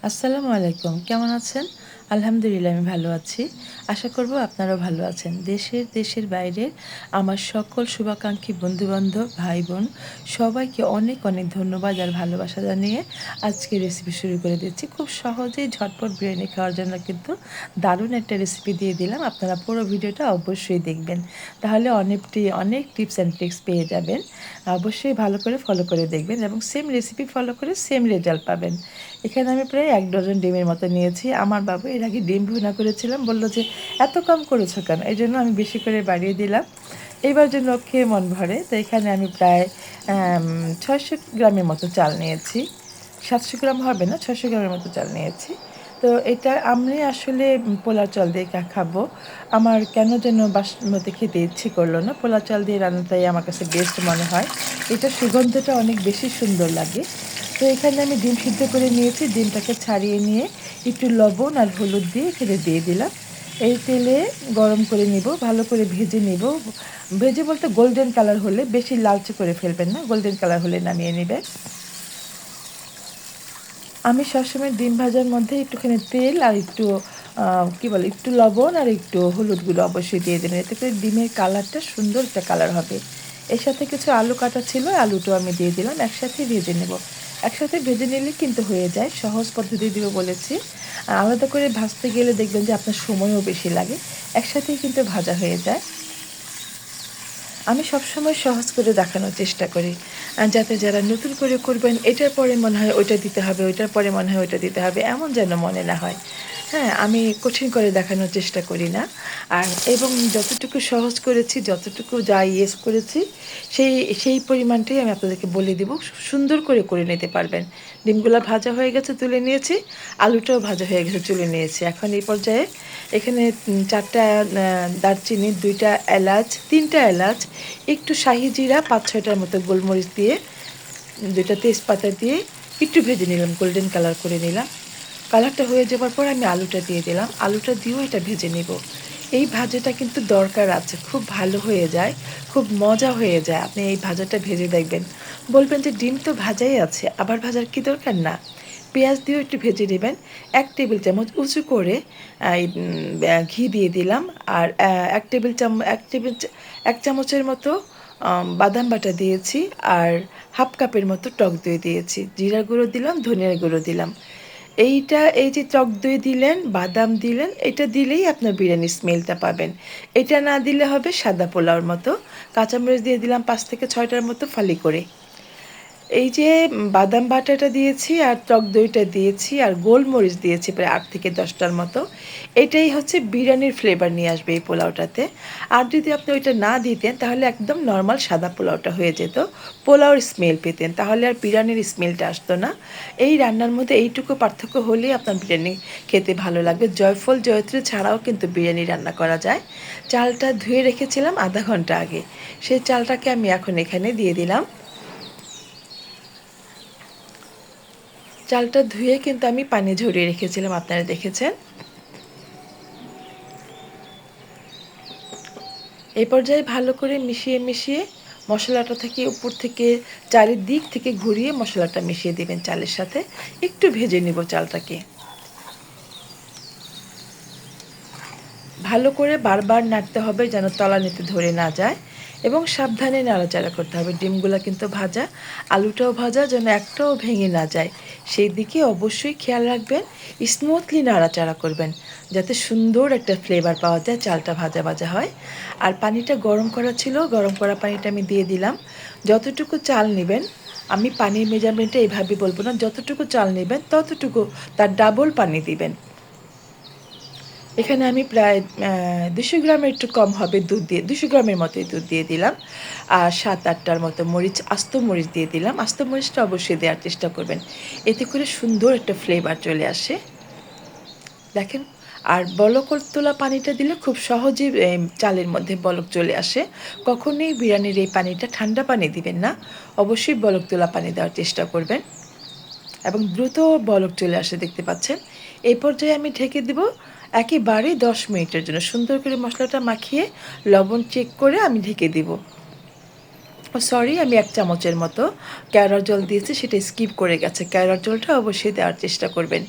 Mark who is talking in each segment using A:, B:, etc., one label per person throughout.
A: আসসালামু আলাইকুম, কেমন আছেন? আলহামদুলিল্লাহ আমি ভালো আছি। আশা করব আপনারাও ভালো আছেন। দেশের বাইরের আমার সকল শুভাকাঙ্ক্ষী বন্ধু-বান্ধব, ভাই-বোন সবাইকে অনেক, অনেক ধন্যবাদ আর ভালোবাসা জানিয়ে আজকে রেসিপি শুরু করে দিচ্ছি। খুব সহজেই ঝটপট বিরিয়ানি খাওয়ার জন্য কিন্তু দারুণ একটা রেসিপি দিয়ে দিলাম। আপনারা পুরো ভিডিওটা অবশ্যই দেখবেন। তাহলে অনেক টিপস অ্যান্ড ট্রিক্স পেয়ে যাবেন। অবশ্যই ভালো করে ফলো করে দেখবেন এবং সেম রেসিপি ফলো করে সেম রেজাল্ট পাবেন। এখানে আমি প্রায় ১ ডজন ডিমের মতো নিয়েছি। আমার বাবু এর আগে ডিম ভুনা করেছিলাম, বলল যে, "এত কম করেছো কেন?" এজন্য আমি বেশি করে বাড়িয়ে দিলাম। এইবার যেন খেয়ে মন ভরে। তো এখানে আমি প্রায় ৬০০ গ্রামের মতো চাল নিয়েছি। ৭০০ গ্রাম হবে না, ৬০০ গ্রামের মতো চাল নিয়েছি। তো এটা আমি আসলে পোলাও চাল দিয়ে খাবো। আমার কেন যেন বাসমতি খেতে ইচ্ছে করল না। পোলাও চাল দিয়ে রান্নাটাই আমার কাছে বেস্ট মনে হয়। এটার সুগন্ধটা অনেক বেশি সুন্দর লাগে। তো এখানে আমি ডিম সিদ্ধ করে নিয়েছি। ডিমটাকে ছাড়িয়ে নিয়ে একটু লবণ আর হলুদ দিয়ে এখানে দিয়ে দিলাম। এই তেলে গরম করে নিব, ভালো করে ভেজে নিব। ভেজে বলতে গোল্ডেন কালার হলে, বেশি লালচে করে ফেলবেন না। গোল্ডেন কালার হলে নামিয়ে নেবেন। আমি সবসময় ডিম ভাজার মধ্যে একটুখানি তেল আর একটু কী বলে, একটু লবণ আর একটু হলুদ গুঁড়ো অবশ্যই দিয়ে দেবেন। এতে করে ডিমের কালারটা সুন্দর একটা কালার হবে। এর সাথে কিছু আলু কাটা ছিল, আলুটাও আমি দিয়ে দিলাম। একসাথেই ভেজে নেব। একসাথে ভেজে নিলে কিন্তু হয়ে যায়। সহজ পদ্ধতি দিব বলেছি। আলাদা করে ভাজতে গেলে দেখবেন যে আপনার সময়ও বেশি লাগে। একসাথেই কিন্তু ভাজা হয়ে যায়। আমি সবসময় সহজ করে দেখানোর চেষ্টা করি। যাতে যারা নতুন করে করবেন, এটার পরে মনে হয় ওইটা দিতে হবে, ওইটার পরে মনে হয় ওইটা দিতে হবে, এমন যেন মনে না হয়। হ্যাঁ, আমি কঠিন করে দেখানোর চেষ্টা করি না। আর এবং যতটুকু সহজ করেছি, যতটুকু যা ইয়েস করেছি, সেই সেই পরিমাণটাই আমি আপনাদেরকে বলে দিব। সুন্দর করে নিতে পারবেন। ডিমগুলা ভাজা হয়ে গেছে, তুলে নিয়েছি। আলুটাও ভাজা হয়ে গেছে, তুলে নিয়েছি। এখন এই পর্যায়ে এখানে ৪ টা দারচিনি, ২ টা এলাচ, ৩ টা এলাচ, একটু শাহি জিরা, ৫-৬ টার মতো গোলমরিচ দিয়ে, ২ টা তেজপাতা দিয়ে একটু ভেজে নিলাম, গোল্ডেন কালার করে নিলাম। কালারটা হয়ে যাবার পর আমি আলুটা দিয়ে দিলাম। আলুটা দিয়েও এটা ভেজে নেব। এই ভাজাটা কিন্তু দরকার আছে। খুব ভালো হয়ে যায়, খুব মজা হয়ে যায়। আপনি এই ভাজাটা ভেজে দেখবেন। বলবেন যে ডিম তো ভাজাই আছে, আবার ভাজার কি দরকার? না। পেঁয়াজ দিয়েও একটু ভেজে নেবেন। ১ টেবিল চামচ উঁচু করে ঘি দিয়ে দিলাম। আর ১ চামচের মতো বাদাম বাটা দিয়েছি। আর হাফ কাপের মতো টক দই দিয়েছি। জিরার গুঁড়ো দিলাম, ধনিয়ার গুঁড়ো দিলাম। এই যে টক দই দিলেন, বাদাম দিলেন, এটা দিলেই আপনার বিরিয়ানির স্মেলটা পাবেন। এটা না দিলে হবে সাদা পোলাওর মতো। কাঁচামরিচ দিয়ে দিলাম ৫ থেকে ৬ টার মতো ফালি করে। এই যে বাদাম বাটাটা দিয়েছি আর টক দইটা দিয়েছি আর গোলমরিচ দিয়েছি প্রায় ৮ থেকে ১০ টার মতো। এটাই হচ্ছে বিরিয়ানির ফ্লেভার নিয়ে আসবে এই পোলাওটাতে। আর যদি আপনি ওইটা না দিতেন তাহলে একদম নরমাল সাদা পোলাওটা হয়ে যেত। পোলাওর স্মেল পেতেন, তাহলে আর বিরিয়ানির স্মেলটা আসতো না। এই রান্নার মধ্যে এইটুকু পার্থক্য হলেই আপনার বিরিয়ানি খেতে ভালো লাগবে। জয়ফল, জয়ত্রী ছাড়াও কিন্তু বিরিয়ানি রান্না করা যায়। চালটা ধুয়ে রেখেছিলাম আধা ঘন্টা আগে। সেই চালটাকে আমি এখন এখানে দিয়ে দিলাম। চালটা ধুয়ে কিন্তু আমি পানি ঝরিয়ে রেখেছিলাম, আপনারা দেখেছেন। এই পর্যায়ে ভালো করে মিশিয়ে মশলাটা থেকে উপর থেকে চারিদিক থেকে ঘুরিয়ে মশলাটা মিশিয়ে দেবেন চালের সাথে। একটু ভেজে নিব চালটাকে। ভালো করে বারবার নাড়তে হবে যেন তলানিতে ধরে না যায় এবং সাবধানে নাড়াচাড়া করতে হবে। ডিমগুলা কিন্তু ভাজা, আলুটাও ভাজা, যেন একটাও ভেঙে না যায় সেই দিকে অবশ্যই খেয়াল রাখবেন। স্মুথলি নাড়াচাড়া করবেন যাতে সুন্দর একটা ফ্লেভার পাওয়া যায়, চালটা ভাজা হয়। আর পানিটা গরম করা ছিল, গরম করা পানিটা আমি দিয়ে দিলাম। যতটুকু চাল নেবেন, আমি পানির মেজারমেন্টটা এভাবে বলবো না, যতটুকু চাল নেবেন ততটুকু তার ডাবল পানি দিবেন। এখানে আমি প্রায় ২০০ গ্রামের একটু কম হবে দুধ দিয়ে, ২০০ গ্রামের মতোই দুধ দিয়ে দিলাম। আর ৭-৮ টার মতো মরিচ, আস্ত মরিচ দিয়ে দিলাম। আস্ত মরিচটা অবশ্যই দেওয়ার চেষ্টা করবেন। এতে করে সুন্দর একটা ফ্লেভার চলে আসে। দেখেন, আর বলক তোলা পানিটা দিলে খুব সহজেই চালের মধ্যে বলক চলে আসে। কখনোই বিরিয়ানির এই পানিটা ঠান্ডা পানি দিবেন না। অবশ্যই বলক তোলা পানি দেওয়ার চেষ্টা করবেন এবং দ্রুত বলক চলে আসে, দেখতে পাচ্ছেন। এই পর্যায়ে আমি ঢেকে দেব একেবারে ১০ মিনিটের জন্য। সুন্দর করে মশলাটা মাখিয়ে লবণ চেক করে আমি ঢেকে দিব। সরি, আমি ১ চামচের মতো কেওড়ার জল দিয়েছি, সেটা স্কিপ করে গেছে। কেওড়ার জলটা অবশ্যই দেওয়ার চেষ্টা করবেন।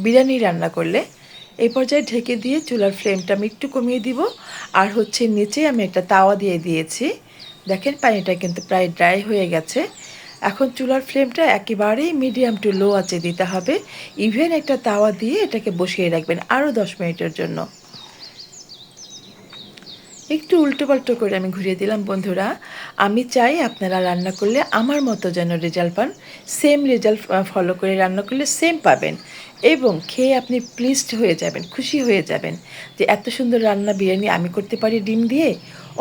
A: বিরিয়ানি রান্না করলে। এই পর্যায়ে ঢেকে দিয়ে চুলার ফ্লেমটা আমি একটু কমিয়ে দিব। আর হচ্ছে নিচে আমি একটা তাওয়া দিয়ে দিয়েছি। দেখেন পানিটা কিন্তু প্রায় ড্রাই হয়ে গেছে। এখন চুলার ফ্লেমটা একেবারেই মিডিয়াম টু লো আঁচে দিতে হবে। ইভেন একটা তাওয়া দিয়ে এটাকে বসিয়ে রাখবেন আরও 10 মিনিটের জন্য। একটু উল্টোপাল্টো করে আমি ঘুরিয়ে দিলাম বন্ধুরা। আমি চাই আপনারা রান্না করলে আমার মতো যেন রেজাল্ট পান। সেম রেজাল্ট ফলো করে রান্না করলে সেম পাবেন এবং খেয়ে আপনি প্লিজড হয়ে যাবেন, খুশি হয়ে যাবেন যে এত সুন্দর রান্না বিরিয়ানি আমি করতে পারি ডিম দিয়ে।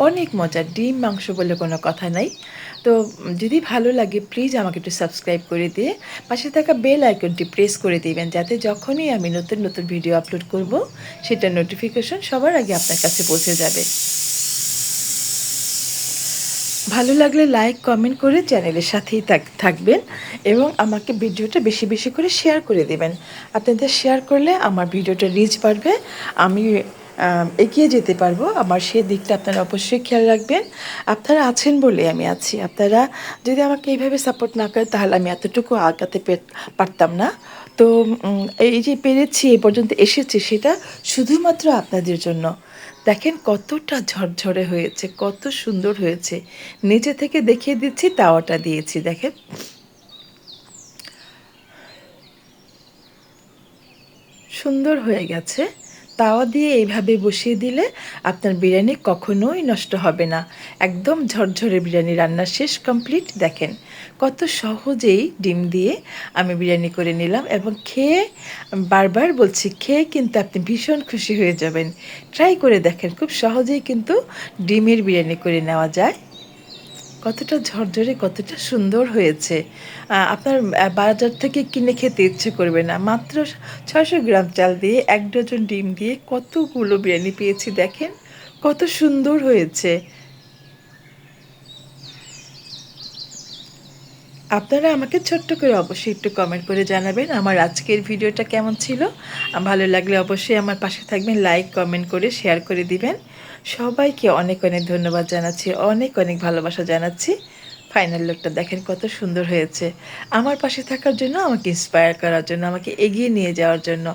A: অনেক মজা, ডিম মাংস বলে কোনো কথা নাই। তো যদি ভালো লাগে প্লিজ আমাকে একটু সাবস্ক্রাইব করে দিয়ে পাশে থাকা বেল আইকনটি প্রেস করে দিবেন, যাতে যখনই আমি নতুন নতুন ভিডিও আপলোড করব সেটার নোটিফিকেশন সবার আগে আপনার কাছে পৌঁছে যাবে। ভালো লাগলে লাইক কমেন্ট করে চ্যানেলের সাথেই থাকবেন এবং আমাকে ভিডিওটা বেশি বেশি করে শেয়ার করে দেবেন। আপনাদের শেয়ার করলে আমার ভিডিওটা রিচ বাড়বে, আমি এগিয়ে যেতে পারবো। আমার সে দিকটা আপনারা অবশ্যই খেয়াল রাখবেন। আপনারা আছেন বলে আমি আছি। আপনারা যদি আমাকে এইভাবে সাপোর্ট না করেন তাহলে আমি এতটুকু আগাতে পারতাম না। তো এই যে পেরেছি এ পর্যন্ত এসেছি সেটা শুধুমাত্র আপনাদের জন্য। দেখেন কতটা ঝরঝরে হয়েছে, কত সুন্দর হয়েছে। নিচে থেকে দেখিয়ে দিচ্ছি, তাওয়াটা দিয়েছি দেখেন। সুন্দর হয়ে গেছে। তাওয়া দিয়ে এইভাবে বসিয়ে দিলে আপনার বিরিয়ানি কখনোই নষ্ট হবে না। একদম ঝরঝরে বিরিয়ানি রান্না শেষ, কমপ্লিট। দেখেন কত সহজেই ডিম দিয়ে আমি বিরিয়ানি করে নিলাম এবং খেয়ে, বারবার বলছি, খেয়ে কিন্তু আপনি ভীষণ খুশি হয়ে যাবেন। ট্রাই করে দেখেন, খুব সহজেই কিন্তু ডিমের বিরিয়ানি করে নেওয়া যায়। কতটা ঝরঝরে, কতটা সুন্দর হয়েছে। আপনার বাজার থেকে কিনে খেতে ইচ্ছে করবে না। মাত্র ৬০০ গ্রাম চাল দিয়ে ১ ডজন ডিম দিয়ে কতগুলো বিরিয়ানি পেয়েছি দেখেন, কত সুন্দর হয়েছে। আপনারা আমাকে ছোট্ট করে অবশ্যই একটু কমেন্ট করে জানাবেন আমার আজকের ভিডিওটা কেমন ছিল। ভালো লাগলে অবশ্যই আমার পাশে থাকবেন, লাইক কমেন্ট করে শেয়ার করে দিবেন। সবাইকে অনেক অনেক ধন্যবাদ জানাচ্ছি, অনেক অনেক ভালোবাসা জানাচ্ছি। ফাইনাল লুকটা দেখেন কত সুন্দর হয়েছে। আমার পাশে থাকার জন্য, আমাকে ইন্সপায়ার করার জন্য, আমাকে এগিয়ে নিয়ে যাওয়ার জন্য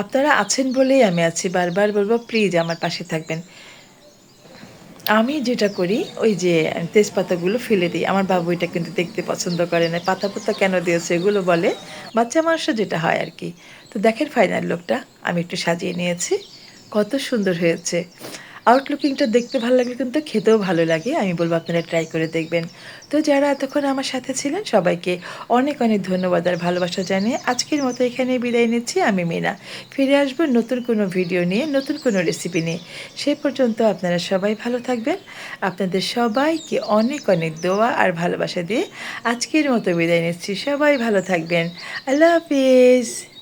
A: আপনারা আছেন বলেই আমি আছি। বারবার বলবো প্লিজ আমার পাশে থাকবেন। আমি যেটা করি ওই যে তেজপাতাগুলো ফেলে দিই। আমার বাবু এটা কিন্তু দেখতে পছন্দ করে না। পাতা পুতা কেন দিয়েছে এগুলো বলে। বাচ্চা মানুষের যেটা হয় আর কি। তো দেখেন ফাইনাল লুকটা আমি একটু সাজিয়ে নিয়েছি। কত সুন্দর হয়েছে। আউটলুকিংটা দেখতে ভালো লাগলে কিন্তু খেতেও ভালো লাগে। আমি বলব আপনারা ট্রাই করে দেখবেন। তো যারা এতক্ষণ আমার সাথে ছিলেন সবাইকে অনেক অনেক ধন্যবাদ আর ভালোবাসা জানিয়ে আজকের মতো এখানেই বিদায় নিচ্ছি। আমি মিনা। ফিরে আসবো নতুন কোনো ভিডিও নিয়ে, নতুন কোনো রেসিপি নিয়ে। সেই পর্যন্ত আপনারা সবাই ভালো থাকবেন। আপনাদের সবাইকে অনেক অনেক দোয়া আর ভালোবাসা দিয়ে আজকের মতো বিদায় নিচ্ছি। সবাই ভালো থাকবেন। আল্লাহ হাফিজ।